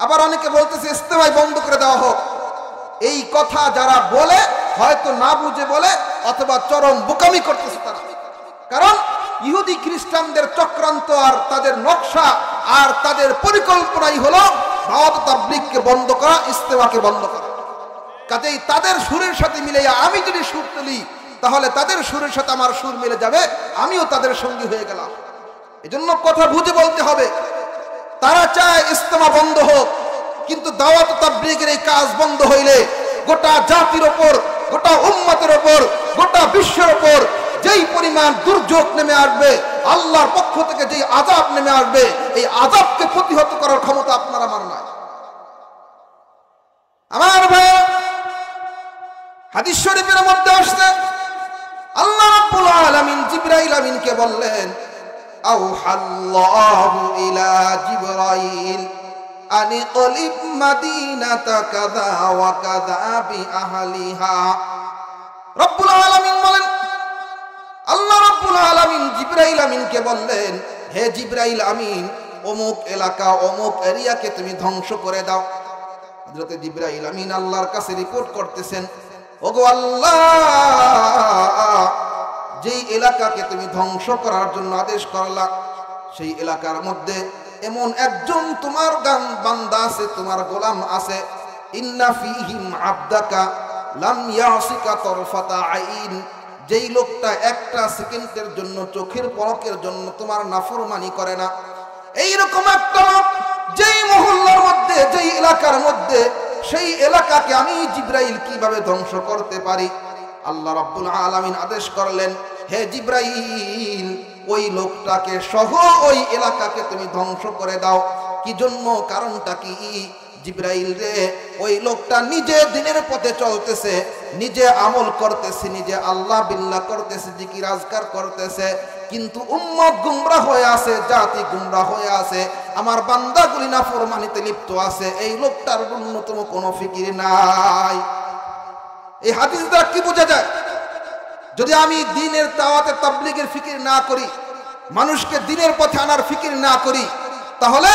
আবার অনেকে বলতেছে ইস্তেমাই বন্ধ করে দেওয়া হোক। এই কথা যারা বলে হয়তো না বুঝে বলে, অথবা চরম বোকামি করতেছে তারা। কারণ ইহুদি খ্রিস্টানদের চক্রান্ত আর তাদের নকশা আর তাদের পরিকল্পনাই হলো দাওয়াত তাবলীগকে বন্ধ করা, ইস্তেমাকে বন্ধ করা। কাজেই তাদের সুরের সাথে মিলে আমি যদি সুর তুলি, তাহলে তাদের সুরের সাথে আমার সুর মিলে যাবে, আমিও তাদের সঙ্গী হয়ে গেলাম। এজন্য কথা বুঝে বলতে হবে। তারা চায় ইস্তেমা বন্ধ হোক, কিন্তু দাওয়াত তাবলীগের এই কাজ বন্ধ হইলে গোটা জাতির ওপর, গোটা উম্মতের ওপর, গোটা বিশ্বের ওপর যেই পরিমাণ দুর্যোগ নেমে আসবে, আল্লাহর পক্ষ থেকে যেই আযাব নেমে আসবে, এই আযাবকে প্রতিহত করার ক্ষমতা আপনার আমার নাই। আমার ভাই, হাদিস শরীফের মধ্যে আসছে আল্লাহ রাব্বুল আলামিন জিবরাইল আমিনকে বললেন, আওহাল্লাহু ইলা জিবরাইল আনি কলিব মাদিনাতা কাযা ওয়া কাযা বিআহলিহা। রব্বুল আলামিন বলেন, আল্লাহ রাব্বুল আলামিন জিবরাইল আমিনকে বললেন, হে জিবরাইল আমিন, অমুক এলাকা অমুক এরিয়াকে তুমি ধ্বংস করে দাও। হযরত জিবরাইল আমিন আল্লাহর কাছে রিপোর্ট করতেছেন, ওগো আল্লাহ, যেই এলাকাকে তুমি ধ্বংস করার জন্য আদেশ করলা, সেই এলাকার মধ্যে এমন একজন তোমার বান্দা আছে, তোমার গোলাম আছে, ইন্না ফীহিম আবদাকা লাম ইয়াসিকা তরফাতা আইন, যেই লোকটা একটা সেকেন্ডের জন্য, চোখের পলকের জন্য তোমার নাফরমানি করে না, এইরকম একটা লোক যেই মহল্লার মধ্যে, যেই এলাকার মধ্যে, সেই এলাকাকে আমি জিবরাইল কিভাবে ধ্বংস করতে পারি। আল্লাহ রাব্বুল আলামিন আদেশ করলেন, হে জিবরাইল, ওই লোকটাকে সহ ওই এলাকাকে তুমি ধ্বংস করে দাও। কি জন্য? কারণটা কি? জিবরাইল রে, ওই লোকটা নিজে দিনের পথে চলতেছে, নিজে আমল করতেছে, নিজে আল্লাহ বিল্লাহ করতেছে, জিকির আজকার করতেছে, কিন্তু উম্মত গুমরাহ হয়ে আছে, জাতি গুমরাহ হয়ে আছে, আমার বান্দাগুলি নাফরমানিতে লিপ্ত আছে। এই লোকটার ন্যূনতম কোনো ফিকির নাই। এই হাদিস দ্বারা কি বোঝা যায়? যদি আমি দ্বীনের দাওয়াতের তাবলীগের ফিকির না করি, মানুষকে দ্বীনের পথে আনার ফিকির না করি, তাহলে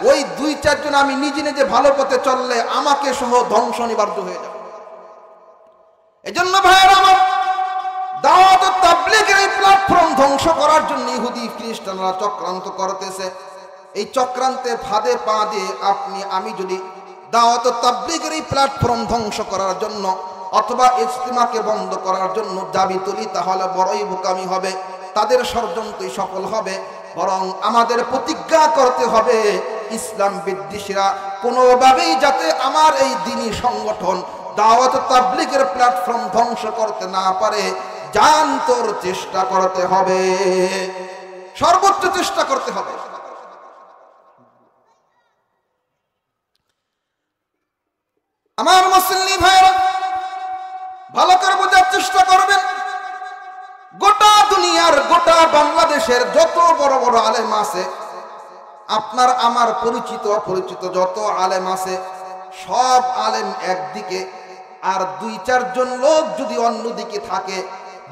ওই 2-4 জন আমি নিজে নিজে ভালো পথে চললে আমাকে সহ ধ্বংস নিবার্য হয়ে যাবে। এজন্য ভাইয়েরা আমার, দাওয়াত ও তাবলীগের এই প্ল্যাটফর্ম ধ্বংস করার জন্য ইহুদি খ্রিস্টানরা চক্রান্ত করতেছে। এই চক্রান্তের ফাঁদে পা দিয়ে আমি যদি দাওয়াত ও তাবলীগের এই প্ল্যাটফর্ম ধ্বংস করার জন্য অথবা ইজতিমাকে বন্ধ করার জন্য দাবি তুলি, তাহলে বড়ই বোকামি হবে, তাদের ষড়যন্ত্রই সফল হবে। বরং আমাদের প্রতিজ্ঞা করতে হবে, ইসলাম বিদ্বেষীরা কোনোভাবেই যাতে আমার এই দ্বীনি সংগঠন দাওয়াত তাবলীগের প্ল্যাটফর্ম ধ্বংস করতে না পারে, জানতোর চেষ্টা করতে হবে, সর্বোচ্চ চেষ্টা করতে হবে। আমার মুসলিম ভাইরা ভালো করে বোঝার চেষ্টা করবেন, গোটা দুনিয়ার, গোটা বাংলাদেশের যত বড় বড় আলেম আছে, আপনার আমার পরিচিত অপরিচিত যত আলেম আছে, সব আলেম একদিকে, আর 2-4 জন লোক যদি অন্যদিকে থাকে,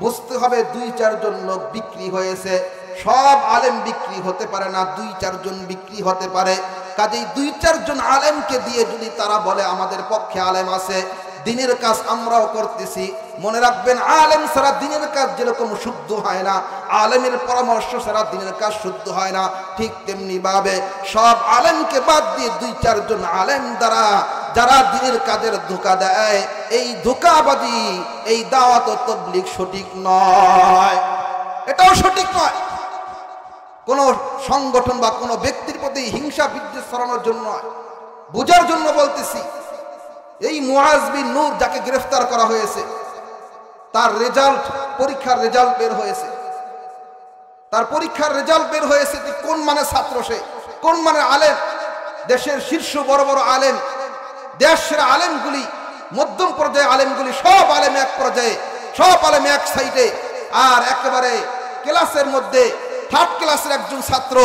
বুঝতে হবে 2-4 জন লোক বিক্রি হয়েছে। সব আলেম বিক্রি হতে পারে না, 2-4 জন বিক্রি হতে পারে। কাজেই 2-4 জন আলেমকে দিয়ে যদি তারা বলে আমাদের পক্ষে আলেম আছে, দিনের কাজ আমরাও করতেছি, মনে রাখবেন আলেম ছাড়া দিনের কাজ যেরকম শুদ্ধ হয় না, আলেমের পরামর্শ ছাড়া দিনের কাজ শুদ্ধ হয় না, ঠিক তেমনি ভাবে সব আলেমকে বাদ দিয়ে 2-4 জন আলেম দ্বারা যারা দিনের কাজের ধোঁকা দেয়, এই ধোঁকাবাদী এই দাওয়াত ও তাবলীগ সঠিক নয়, এটাও সঠিক নয়। কোন সংগঠন বা কোনো ব্যক্তির প্রতি হিংসা বিদ্বেষ ছড়ানোর জন্য নয়, বোঝার জন্য বলতেছি। এই মুআজ বিন নূর যাকে গ্রেফতার করা হয়েছে, তার রেজাল্ট, পরীক্ষার রেজাল্ট বের হয়েছে, তার পরীক্ষার রেজাল্ট বের হয়েছে কোন মানে ছাত্র, সে কোন মানে আলেম। দেশের শীর্ষ বড় বড় আলেম, দেশের আলেমগুলি, মধ্যম পর্যায়ে আলেমগুলি, সব আলেম এক পর্যায়ে, সব আলেম এক সাইডে, আর একেবারে ক্লাসের মধ্যে 3rd ক্লাসের একজন ছাত্র,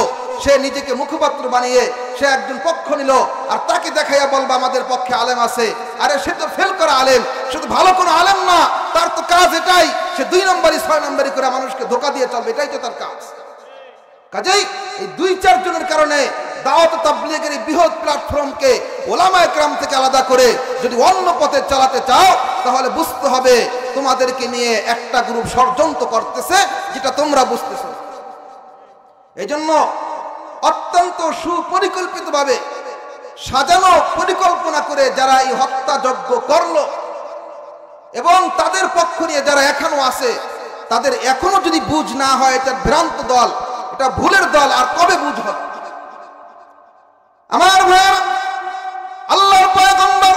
সে নিজেকে মুখপাত্র বানিয়ে সে একজন পক্ষ নিল, আর তাকে দেখাইয়া বলবা আমাদের পক্ষে আলেম আছে। আরে সে তো ফেল করা আলেম, শুধু ভালো কোনো আলেম না, তার তো কাজ এটাই, সে 2 নম্বরই 6 নম্বরই করে মানুষকে ধোঁকা দিয়ে চলবে, এটাই তো তার কাজ। কাজেই এই 2-4 জনের কারণে দাওয়াত ও তাবলীগের এই বৃহৎ প্ল্যাটফর্মকে ওলামায়ে কেরাম থেকে আলাদা করে যদি অন্য পথে চালাতে চাও, তাহলে বুঝতে হবে তোমাদেরকে নিয়ে একটা গ্রুপ ষড়যন্ত্র করতেছে, যেটা তোমরা বুঝতেছো। এই জন্য অত্যন্ত সুপরিকল্পিতভাবে সাজানো পরিকল্পনা করে যারা এই হত্যাযজ্ঞ করলো, এবং তাদের পক্ষ নিয়ে যারা এখনো আছে, তাদের এখনো যদি বুঝ না হয় এটা ভ্রান্ত দল, এটা ভুলের দল, আর কবে বুঝ হবে? আমার ভাইয়েরা, আল্লাহর পয়গম্বর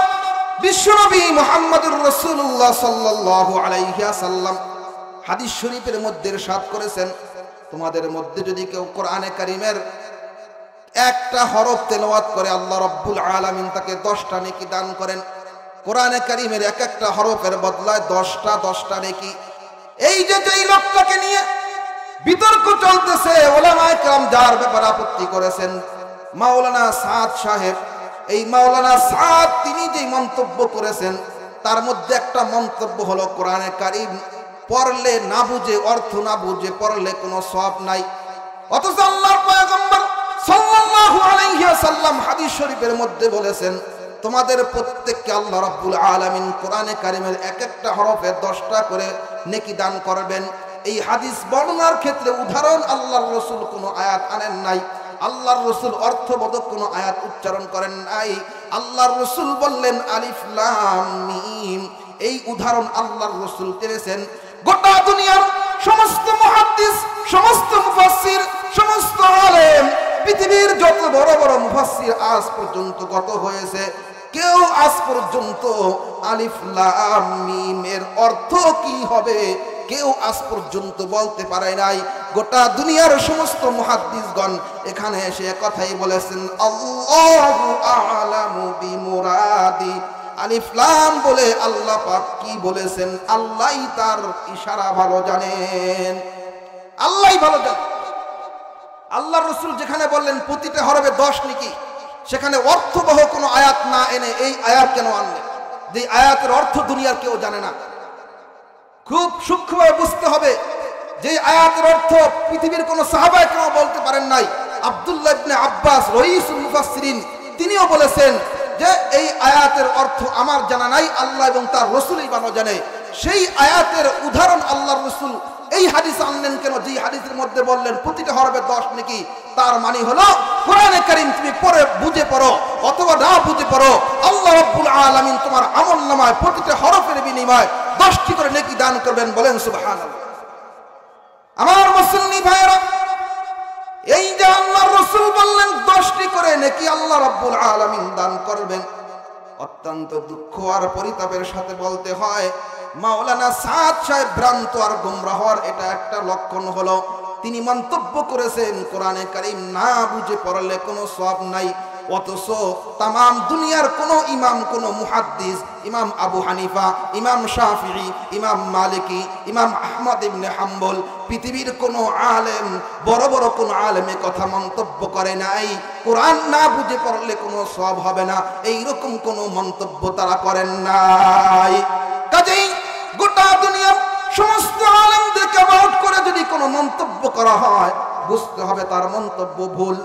বিশ্বনবী মুহাম্মদুর রাসূলুল্লাহ সাল্লাল্লাহু আলাইহি ওয়াসাল্লাম হাদিস শরীফের মধ্যে ইরশাদ করেছেন, তোমাদের মধ্যে যদি কেউ কোরআনে কারীমের একটা হরফ তেলাওয়াত করে, আল্লাহ রাব্বুল আলামিন তাকে 10টা নেকি দান করেন। কোরআনে কারীমের এক একটা হরফের বদলায় 10টা নেকি। এই যে যেই লোকটাকে নিয়ে বিতর্ক চলতেছে, ওলামায়ে কেরাম যার ব্যাপারে আপত্তি করেছেন, মাওলানা সাদ সাহেব, এই মাওলানা সাদ তিনি যে মন্তব্য করেছেন, তার মধ্যে একটা মন্তব্য হলো কোরআনে কারীম পড়লে না বুঝে, অর্থ না বুঝে পড়লে কোনো সওয়াব নাই। অথচ আল্লাহর পয়গম্বর সাল্লাল্লাহু আলাইহি ওয়াসাল্লাম হাদিস শরীফের মধ্যে বলেছেন, তোমাদের প্রত্যেককে আল্লাহ রাব্বুল আলামিন কোরআনে কারীমের এক একটা হরফে 10টা করে নেকি দান করবেন। এই হাদিস বর্ণনার ক্ষেত্রে উদাহরণ আল্লাহর রাসূল কোনো আয়াত আনেন নাই, আল্লাহর রাসূল অর্থবোধক কোনো আয়াত উচ্চারণ করেন নাই। আল্লাহর রাসূল বললেন আলিফ লাম মিম, এই উদাহরণ আল্লাহর রাসূল টেনেছেন। গোটা দুনিয়ার সমস্ত মুহাদ্দিস, সমস্ত মুফাসসির, সমস্ত আলেম, পৃথিবীর যত বড় বড় মুফাসসির আজ পর্যন্ত কত হয়েছে, কেউ আজ পর্যন্ত আলিফ লাম মিম এর অর্থ কি হবে কেউ আজ পর্যন্ত বলতে পারে নাই। গোটা দুনিয়ার সমস্ত মুহাদ্দিসগণ এখানে এসে কথাই বলেছেন, আল্লাহু আ'লামু বিমুরাদি। আলিফ লাম বলে আল্লাহ পাক কি বলেছেন আল্লাহই তার ইশারা ভালো জানেন, আল্লাহই ভালো জানেন। আল্লাহর রাসূল যেখানে বললেন প্রতিটা হরফে 10 নেকি, সেখানে অর্থবহ কোনো আয়াত না এনে এই আয়াত কেন আনলেন? যে আয়াতের অর্থ দুনিয়ার কেউ জানে না। খুব সূক্ষ্মভাবে বুঝতে হবে যে আয়াতের অর্থ পৃথিবীর কোনো সাহাবা কেউ বলতে পারেন নাই। আব্দুল্লাহ ইবনে আব্বাস রাইসুল মুফাসসিরিন তিনিও বলেছেন যে এই আয়াতের অর্থ আমার জানা নাই, আল্লাহ এবং তার রাসূলই ভালো জানে। সেই আয়াতের উদাহরণ আল্লাহর রাসূল এই হাদিস আনলেন কেন? যে হাদিসের মধ্যে বললেন প্রতিটা হরফে 10 নেকি, তার মানে হলো কোরআনে কারীম তুমি পড়ে বুঝে পড়ো অথবা না বুঝে পড়ো, আল্লাহ রাব্বুল আলামিন তোমার আমলনামায় প্রতিটা হরফের বিনিময়ে 10টি করে নেকি দান করবেন। বলেন সুবহানাল্লাহ। আমার মুসলিম ভাইরা, এই যে আল্লাহর রাসূল বললেন 10টি করে নেকি আল্লাহ রাব্বুল আলামিন দান করবেন, অত্যন্ত দুঃখ আর পরিতাপের সাথে বলতে হয় মাওলানা সাদ সাহেব ভ্রান্ত আর গোমরাহর এটা একটা লক্ষণ হলো তিনি মন্তব্য করেছেন কোরআনে কারীম না বুঝে পড়লে কোনো সওয়াব নাই। অথচ তাম দুনিয়ার কোন ইমাম, কোন মুহাদ্দিস, ইমাম আবু হানিফা, ইমাম শাফিঈ, ইমাম মালিকি, ইমাম আহমদ ইবনে হাম্বল, পৃথিবীর কোন আলেম, বড় বড় কোন আলেমে কথা মন্তব্য করে নাই কোরআন না বুঝে পড়লে কোনো সওয়াব হবে না, এইরকম কোন মন্তব্য তারা করেন নাই। কাজেই গোটা দুনিয়ার সমস্ত আলেমদেরকে আউট করে যদি কোনো মন্তব্য করা হয় বুঝতে হবে তার মন্তব্য ভুল।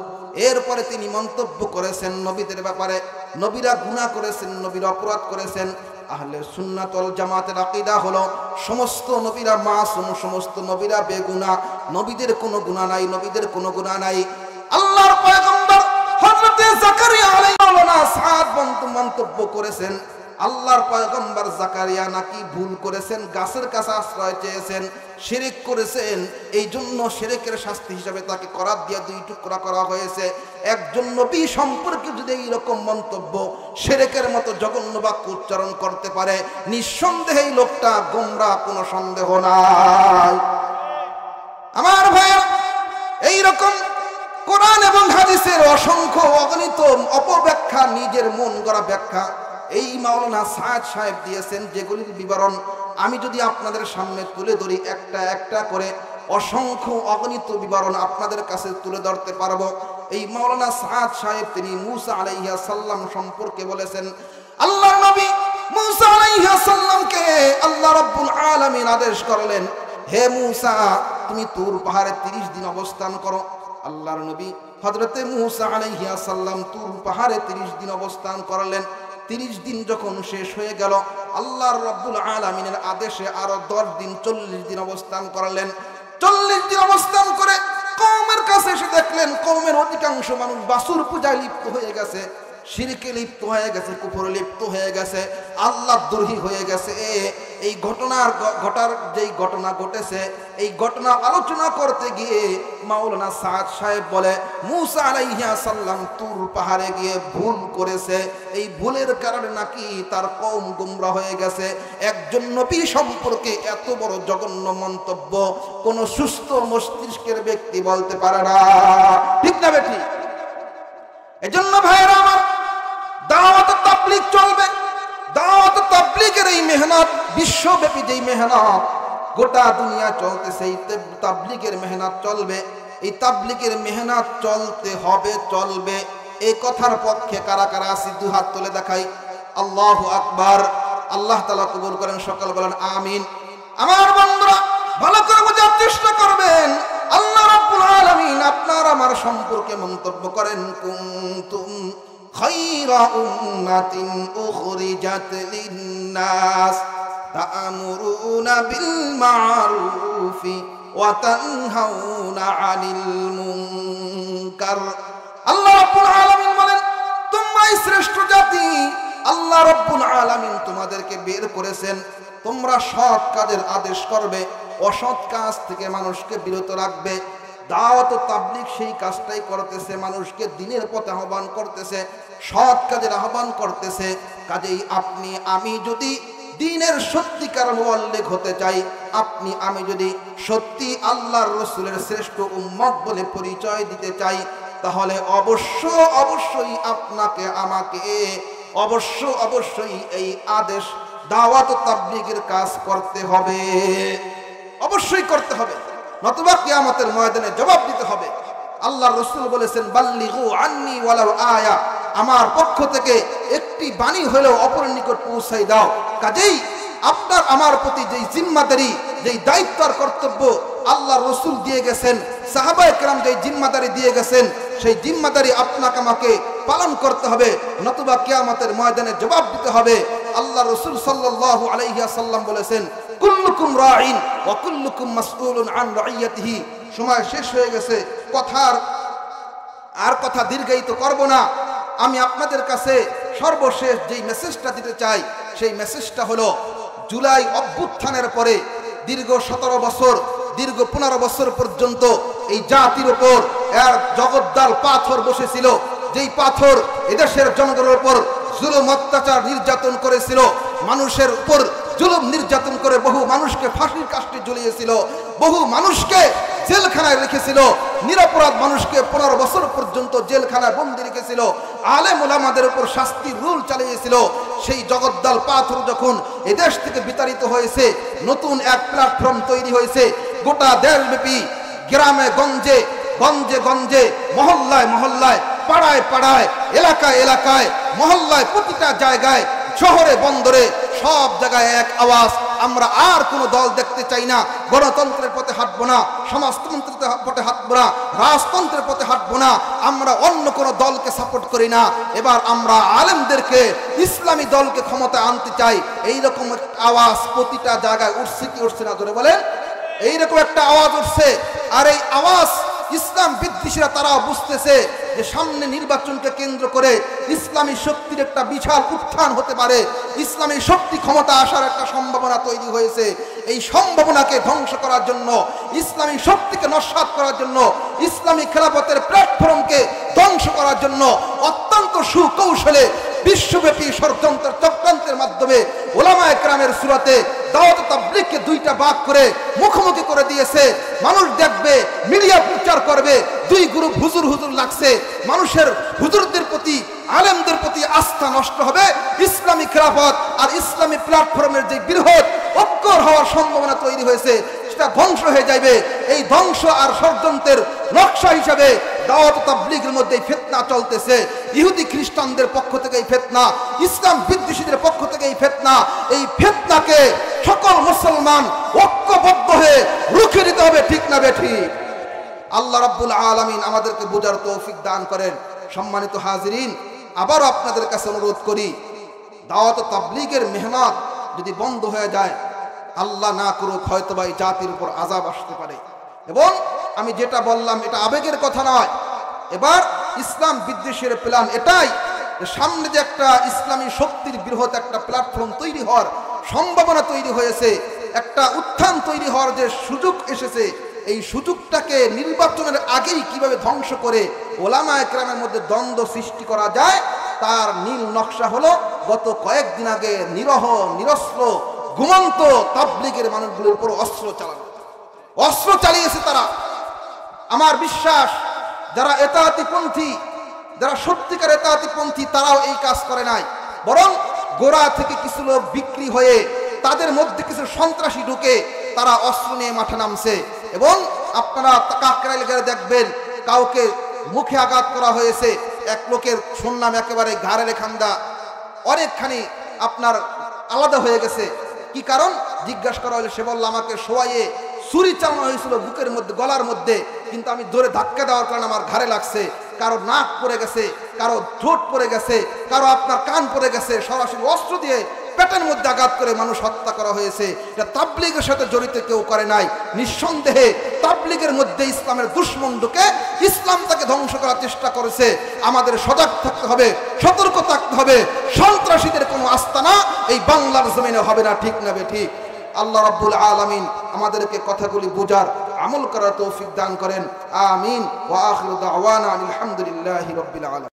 এরপরে তিনি মন্তব্য করেছেন নবীদের ব্যাপারে, নবীরা গুনাহ করেছেন, নবীরা অপরাধ করেছেন। আহলে সুন্নাত ওয়াল জামাতের আকীদা হলো সমস্ত নবীরা মাসুম, সমস্ত নবীরা বেগুনাহ, নবীদের কোনো গুনাহ নাই, নবীদের কোনো গুনাহ নাই। আল্লাহর পয়গম্বর হযরত জাকারিয়া আলাইহিস সালাম মন্তব্য করেছেন আল্লাহর পয়গম্বর জাকারিয়া নাকি ভুল করেছেন, গাছের কাছে আশ্রয় চেয়েছেন, শিরক করেছেন, এই জন্য শিরকের শাস্তি হিসাবে তাকে করাত দিয়ে 2 টুকরা করা হয়েছে। একজন নবী সম্পর্কে যদি এইরকম মন্তব্য শিরকের মতো জঘন্য বাক্য উচ্চারণ করতে পারে, নিঃসন্দেহে এই লোকটা গোমরাহ, কোনো সন্দেহ নাই। আমার ভাইরা, এইরকম কোরআন এবং হাদিসের অসংখ্য অগণিত অপব্যাখ্যা, নিজের মন গড়া ব্যাখ্যা এই মাওলানা সাদ সাহেব দিয়েছেন, যেগুলির বিবরণ আমি যদি আপনাদের সামনে তুলে ধরি একটা একটা করে অসংখ্য অগণিত বিবরণ আপনাদের কাছে তুলে ধরতে পারবো। এই মাওলানা সাদ সাহেব তিনি মুসা আলাইহিস সালাম সম্পর্কে বলেছেন, আল্লাহর নবী মুসা আলাইহিস সালামকে আল্লাহ রাব্বুল আলামিন আদেশ করলেন, হে মুসা তুমি তুর পাহাড়ে 30 দিন অবস্থান করো। আল্লাহর নবী হযরতে মুসা আলাইহিস সালাম তুর পাহাড়ে 30 দিন অবস্থান করলেন। 30 দিন যখন শেষ হয়ে গেল, আল্লাহর রাব্বুল আলামিনের আদেশে আরো 10 দিন 40 দিন অবস্থান করলেন। 40 দিন অবস্থান করে কওমের কাছে এসে দেখলেন কওমের অধিকাংশ মানুষ বাসুর পূজায় লিপ্ত হয়ে গেছে, শিরকে লিপ্ত হয়ে গেছে, কুফরে লিপ্ত হয়ে গেছে, আল্লাহদ্রোহী হয়ে গেছে। এই ঘটার যেই ঘটনা ঘটেছে, এই ঘটনা আলোচনা করতে গিয়ে মাওলানা সাদ সাহেব বলে মুসা আলাইহিস সালাম তুর পাহাড়ে গিয়ে ভুল করেছে, এই ভুলের কারণে নাকি তার কওম গোমরাহ হয়ে গেছে। একজন নবী সম্পর্কে এত বড় জঘন্য মন্তব্য কোন সুস্থ মস্তিষ্কের ব্যক্তি বলতে পারে না, ঠিক না বেটি? এজন্য ভাইরা আমার, দাওয়াত তাবলীগ চলবে, দাওয়াত তাবলীগের এই মেহনত, বিশ্বব্যাপী যেই মেহনত গোটা দুনিয়া চলতেছে, এই তাবলীগের মেহনত চলবে। এই তাবলীগের মেহনত চলতে হবে, চলবে। এই কথার পক্ষে কারা কারা আছি? 2 হাত তুলে দেখাই। আল্লাহু আকবার। আল্লাহ তাআলা কবুল করেন, সকল বলেন আমিন। আমার বন্ধুরা ভালো করে বোঝার চেষ্টা করবেন, আল্লাহ রাব্বুল আলামিন আপনার আমার সম্পর্কে মন্তব্য করেন, কুনতুম খায়রা উম্মাতিন উখরিজাত লিন-নাস তা'মুরুনা বিল মা'রুফি ওয়া তানহাউনা আনিল মুনকার। আল্লাহ রাব্বুল আলামিন বলেন তোমরাই শ্রেষ্ঠ জাতি, আল্লাহ রাব্বুল আলামিন তোমাদেরকে বের করেছেন তোমরা সৎ কাজের আদেশ করবে, অসৎ কাজ থেকে মানুষকে বিরত রাখবে। দাওয়াত ও তাবলীগ সেই কাজটাই করতেছে, মানুষকে দ্বীনের পথে আহ্বান করতেছে, সৎ কাজের আহ্বান করতেছে। কাজেই আপনি আমি যদি দ্বীনের সত্যিকার মুবাল্লিগ হতে চাই, আপনি আমি যদি সত্যি আল্লাহর রাসূলের শ্রেষ্ঠ উম্মত বলে পরিচয় দিতে চাই, তাহলে অবশ্যই আপনাকে আমাকে অবশ্যই এই আদেশ দাওয়াত ও তাবলীগের কাজ করতে হবে, অবশ্যই করতে হবে, নতুবা কিয়ামতের ময়দানে জবাব দিতে হবে। আল্লাহর রাসূল বলেছেন বাল্লিগু আন্নী ওয়ালাউ আয়া, আমার পক্ষ থেকে একটি বাণী হলেও অপরের নিকট পৌঁছাই দাও। কাজেই আপনার আমার প্রতি যেই জিম্মাদারি, যেই দায়িত্ব আর কর্তব্য আল্লাহর রাসূল দিয়ে গেছেন, সাহাবায়ে কেরাম যেই জিম্মাদারি দিয়ে গেছেন, সেই জিম্মাদারি আপনাকে আমাকে পালন করতে হবে, নতুবা কিয়ামতের ময়দানে জবাব দিতে হবে। আল্লাহর রাসূল সাল্লাল্লাহু আলাইহি ওয়াসাল্লাম বলেছেন কুল্লুকুম রাঈন ওয়া কুল্লুকুম মাসউলুন আন রাইয়াতিহি। সময় শেষ হয়ে গেছে, কথা দীর্ঘায়িত করব না। আমি আপনাদের কাছে সর্বশেষ যেই মেসেজটা দিতে চাই, সেই মেসেজটা হলো জুলাই অভ্যুত্থানের পরে দীর্ঘ 17 বছর, দীর্ঘ 15 বছর পর্যন্ত এই জাতির উপর এর জগদ্দল পাথর বসেছিল, যেই পাথর এদেশের জনগণের উপর জুলুম অত্যাচার নির্যাতন করেছিল, মানুষের উপর জুলুম নির্যাতন করে বহু মানুষকে ফাঁসির কাস্টে ঝুলিয়েছিল, বহু মানুষকে জেলখানায় রেখেছিল, নিরপরাধ মানুষকে 15 বছর পর্যন্ত জেলখানায় বন্দী রেখেছিল, আলেম ওলামাদের উপর শাস্তির রুল চালিয়েছিল। সেই জগদ্দল পাথর যখন এদেশ থেকে বিতাড়িত হয়েছে, নতুন এক প্ল্যাটফর্ম তৈরি হয়েছে। গোটা দেশব্যাপী গ্রামে গঞ্জে, মহল্লায় মহল্লায়, পাড়ায় পাড়ায়, এলাকায় এলাকায়, মহল্লায়, প্রতিটা জায়গায়, শহরে বন্দরে, সব জায়গায় এক আওয়াজ, আমরা আর কোনো দল দেখতে চাই না, গণতন্ত্রের পথে হাঁটবো না, সমাজতন্ত্রের পথে হাঁটবো না, রাজতন্ত্রের পথে হাঁটবো না, আমরা অন্য কোনো দলকে সাপোর্ট করি না, এবার আমরা আলেমদেরকে, ইসলামী দলকে ক্ষমতায় আনতে চাই। এইরকম একটা আওয়াজ প্রতিটা জায়গায় উঠছে কি উঠছে না ধরে বলেন? এইরকম একটা আওয়াজ উঠছে। আর এই আওয়াজ ইসলাম বিদ্বেষীরা তারাও বুঝতেছে যে সামনে নির্বাচনকে কেন্দ্র করে ইসলামী শক্তির একটা বিশাল উত্থান হতে পারে, ইসলামী শক্তি ক্ষমতা আসার একটা সম্ভাবনা তৈরি হয়েছে। এই সম্ভাবনাকে ধ্বংস করার জন্য, ইসলামী শক্তিকে নস্যাৎ করার জন্য, ইসলামী খেলাফতের প্ল্যাটফর্মকে ধ্বংস করার জন্য অত্যন্ত সুকৌশলে বিশ্বব্যাপী ষড়যন্ত্র চক্রান্তের মাধ্যমে ওলামায়ে কেরামের সুরাতে দাওয়াত ও তাবলীগকে দুইটা ভাগ করে মুখোমুখি করে দিয়েছে। মানুষ দেখবে, মিডিয়া প্রচার করবে, দুই গ্রুপ হুজুর লাগছে, মানুষের হুজুরদের প্রতি, আলেমদের প্রতি আস্থা নষ্ট হবে। ইসলামী খেলাফত আর ইসলামী প্ল্যাটফর্মের যে বৃহৎ ঐক্য হওয়ার সম্ভাবনা তৈরি হয়েছে, সেটা ধ্বংস হয়ে যাবে। এই ধ্বংস আর ষড়যন্ত্রের নকশা হিসাবে দাওয়াত ও তাবলীগের মধ্যে ফিতনা চলতেছে। ইহুদি খ্রিস্টানদের পক্ষ থেকে এই ফিতনা, ইসলাম বিদ্বেষীদের পক্ষ থেকে এই ফিতনা। এই ফিতনাকে সকল মুসলমান ঐক্যবদ্ধ হয়ে রুখে দিতে হবে, ঠিক না বেঠিক? আল্লাহ রাব্বুল আলামিন আমাদেরকে বোঝার তৌফিক দান করেন। সম্মানিত হাজিরিন, আবারও আপনাদের কাছে অনুরোধ করি, দাওয়াত ও তাবলীগের মেহনত যদি বন্ধ হয়ে যায়, আল্লাহ না করুক, হয়তোবা এই জাতির উপর আযাব আসতে পারে। এবং আমি যেটা বললাম এটা আবেগের কথা নয়। এবার ইসলাম বিদ্বেষের প্ল্যান এটাই, সামনে যে একটা ইসলামী শক্তির বৃহৎ একটা প্ল্যাটফর্ম তৈরি হওয়ার সম্ভাবনা তৈরি হয়েছে, একটা উত্থান তৈরি হওয়ার যে সুযোগ এসেছে, এই সুযোগটাকে নির্বাচনের আগেই কিভাবে ধ্বংস করে ওলামায়ে কেরামের মধ্যে দ্বন্দ্ব সৃষ্টি করা যায়, তার নীল নকশা হলো গত কয়েকদিন আগে নিরহ নিরস্ত্র ঘুমন্ত তাবলীগের মানুষগুলোর উপর অস্ত্র চালিয়েছে তারা। আমার বিশ্বাস যারা এতাতিপন্থী, যারা সত্যিকার এতাতিপন্থী, তারাও এই কাজ করে নাই, বরং গোড়া থেকে কিছু লোক বিক্রি হয়ে তাদের মধ্যে কিছু সন্ত্রাসী ঢুকে তারা অস্ত্র নিয়ে মাঠে নামছে। এবং আপনারা কাকরাইল গেলে দেখবেন কাউকে মুখে আঘাত করা হয়েছে, এক লোকের শুনলাম একেবারে ঘাড়ের এখানটা অনেকখানি আপনার আলাদা হয়ে গেছে। কি কারণ জিজ্ঞাসা করা হলে সে বলল, আমাকে শোয়াইয়ে ছুরি চালানো হয়েছিল বুকের মধ্যে, গলার মধ্যে, কিন্তু আমি জোরে ধাক্কা দেওয়ার কারণে আমার ঘাড়ে লাগছে। কারো নাক পড়ে গেছে, কারো ঠোঁট পড়ে গেছে, কারো আপনার কান পড়ে গেছে, সরাসরি অস্ত্র দিয়ে পেটের মধ্যে আঘাত করে মানুষ হত্যা করা হয়েছে। এটা তাবলীগের সাথে জড়িত কেউ করে নাই। নিঃসন্দেহে তাবলীগের মধ্যে ইসলামের দুশমন ঢুকে ইসলাম তাকে ধ্বংস করার চেষ্টা করেছে। আমাদের সজাগ থাকতে হবে, সতর্ক থাকতে হবে। সন্ত্রাসীদের কোনো আস্তানা এই বাংলার জমিনে হবে না, ঠিক না বেঠিক? আল্লাহ রাব্বুল আলামিন আমাদেরকে কথাগুলি বুঝার, আমল করার তৌফিক দান করেন। আমিন। ওয়া আখিরু দাওয়ানা আলহামদুলিল্লাহি রাব্বিল আলামিন।